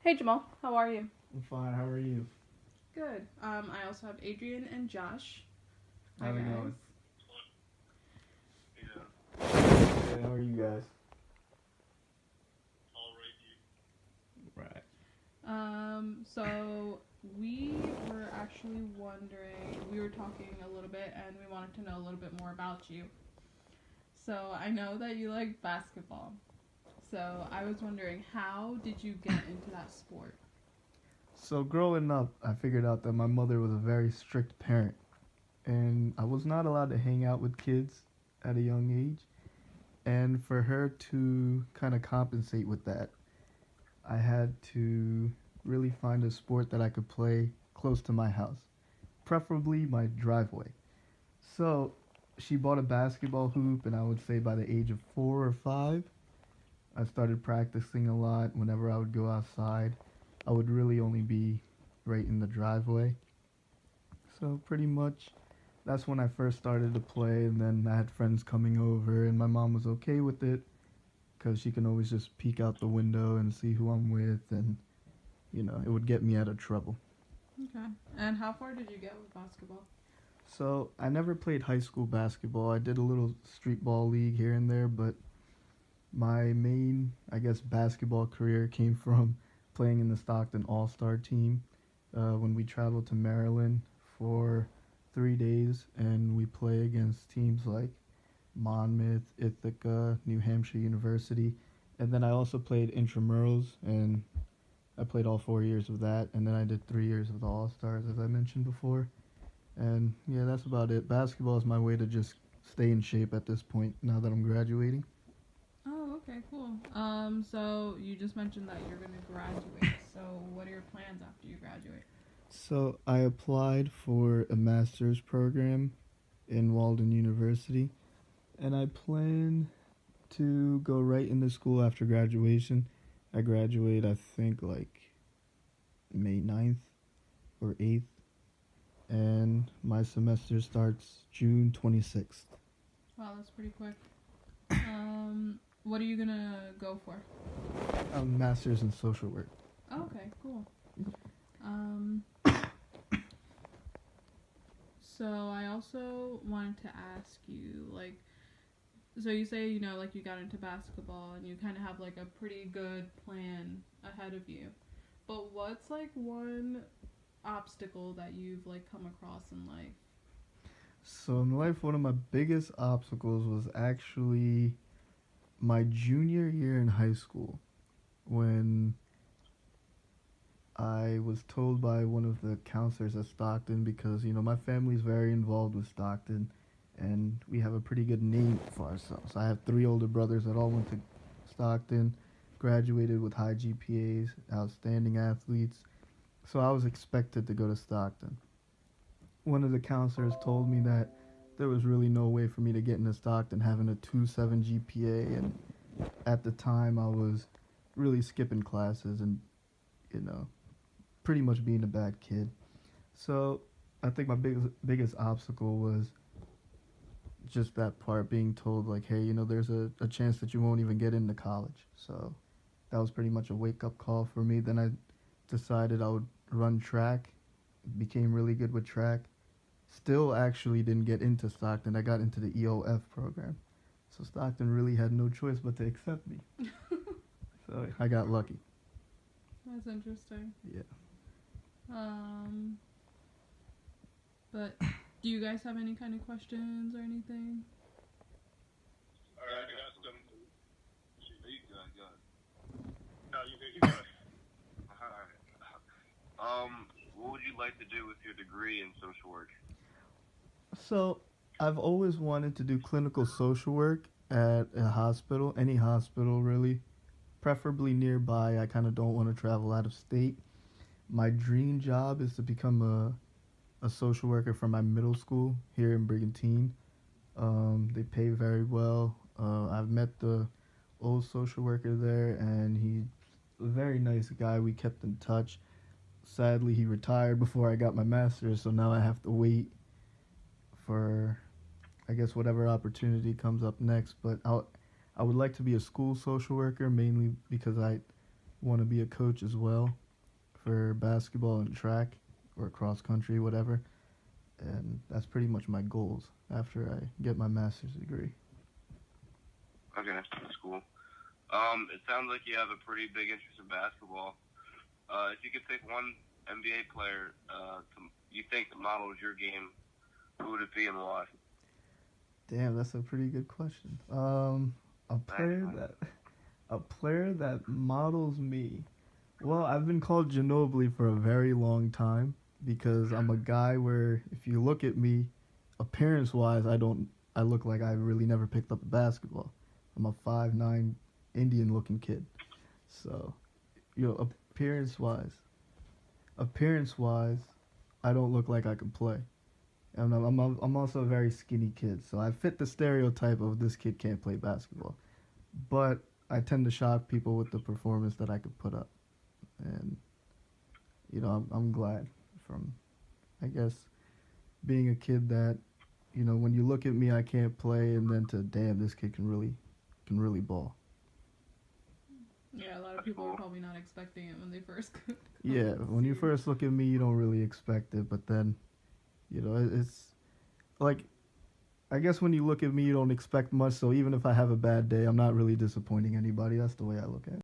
Hey Jamal, how are you? I'm fine. How are you? Good. I also have Adrian and Josh. Hi How's it guys. going? Good. How are you guys? Right. So we were actually wondering, we were talking a little bit and we wanted to know a little bit more about you. So I know that you like basketball. So I was wondering, how did you get into that sport? So growing up, I figured out that my mother was a very strict parent, and I was not allowed to hang out with kids at a young age. And for her to kind of compensate with that, I had to really find a sport that I could play close to my house, preferably my driveway. So she bought a basketball hoop, and I would say by the age of 4 or 5, I started practicing a lot. Whenever I would go outside, I would really only be right in the driveway. So pretty much that's when I first started to play, and then I had friends coming over, and my mom was okay with it because she can always just peek out the window and see who I'm with, and it would get me out of trouble. Okay. And how far did you get with basketball? So I never played high school basketball. I did a little street ball league here and there, but my main, I guess, basketball career came from playing in the Stockton All Star team when we traveled to Maryland for 3 days, and we play against teams like Monmouth, Ithaca, New Hampshire University, and then I also played intramurals, and I played all 4 years of that, and then I did 3 years of the All Stars, as I mentioned before, and yeah, that's about it. Basketball is my way to just stay in shape at this point now that I'm graduating. Oh, okay, cool. So you just mentioned that you're gonna graduate. So what are your plans after you graduate? So I applied for a master's program in Walden University, and I plan to go right into school after graduation. I graduate, I think, like May 9th or 8th, and my semester starts June 26th. Wow, that's pretty quick. What are you gonna go for? Master's in social work. Oh, okay, cool. Um, so I also wanted to ask you, like, so you say, like you got into basketball and you kind of have like a pretty good plan ahead of you. But what's like one obstacle that you've like come across in life? So in life, one of my biggest obstacles was actually my junior year in high school when I was told by one of the counselors at Stockton, because my family's very involved with Stockton, and we have a pretty good name for ourselves. I have three older brothers that all went to Stockton, graduated with high GPAs, outstanding athletes. So I was expected to go to Stockton. One of the counselors told me that there was really no way for me to get into Stockton having a 2.7 GPA, and at the time I was really skipping classes and you know pretty much being a bad kid. So I think my biggest obstacle was just that part, being told like, hey, there's a chance that you won't even get into college. So that was pretty much a wake up call for me. Then I decided I would run track, became really good with track. Still actually didn't get into Stockton. I got into the EOF program. So Stockton really had no choice but to accept me. So I got lucky. That's interesting. Yeah. Um, but do you guys have any kind of questions or anything? Alright, I got some. You good. No, you good. Alright. What would you like to do with your degree in social work? So I've always wanted to do clinical social work at a hospital, any hospital really, preferably nearby. I kind of don't want to travel out of state. My dream job is to become a social worker for my middle school here in Brigantine. They pay very well. I've met the old social worker there, and he's a very nice guy. We kept in touch. Sadly, he retired before I got my master's, so now I have to wait for, I guess, whatever opportunity comes up next. But I would like to be a school social worker, mainly because I want to be a coach as well for basketball and track or cross country, whatever. And that's pretty much my goals after I get my master's degree. Okay, that's cool. It sounds like you have a pretty big interest in basketball. If you could pick one NBA player you think models your game, who would it be and why? Damn, that's a pretty good question. A player that a player that models me. Well, I've been called Ginobili for a very long time because I'm a guy where if you look at me, appearance wise, I look like I really never picked up a basketball. I'm a 5'9" Indian looking kid. So, appearance wise, I don't look like I can play. And I'm also a very skinny kid, so I fit the stereotype of this kid can't play basketball. But I tend to shock people with the performance that I could put up, and I'm glad from, I guess, being a kid that, when you look at me, I can't play, and then to damn, this kid can really ball. Yeah, a lot of people are probably not expecting it when they first come. Yeah, when you first look at me, you don't really expect it, but then, it's like, I guess when you look at me, you don't expect much. So even if I have a bad day, I'm not really disappointing anybody. That's the way I look at it.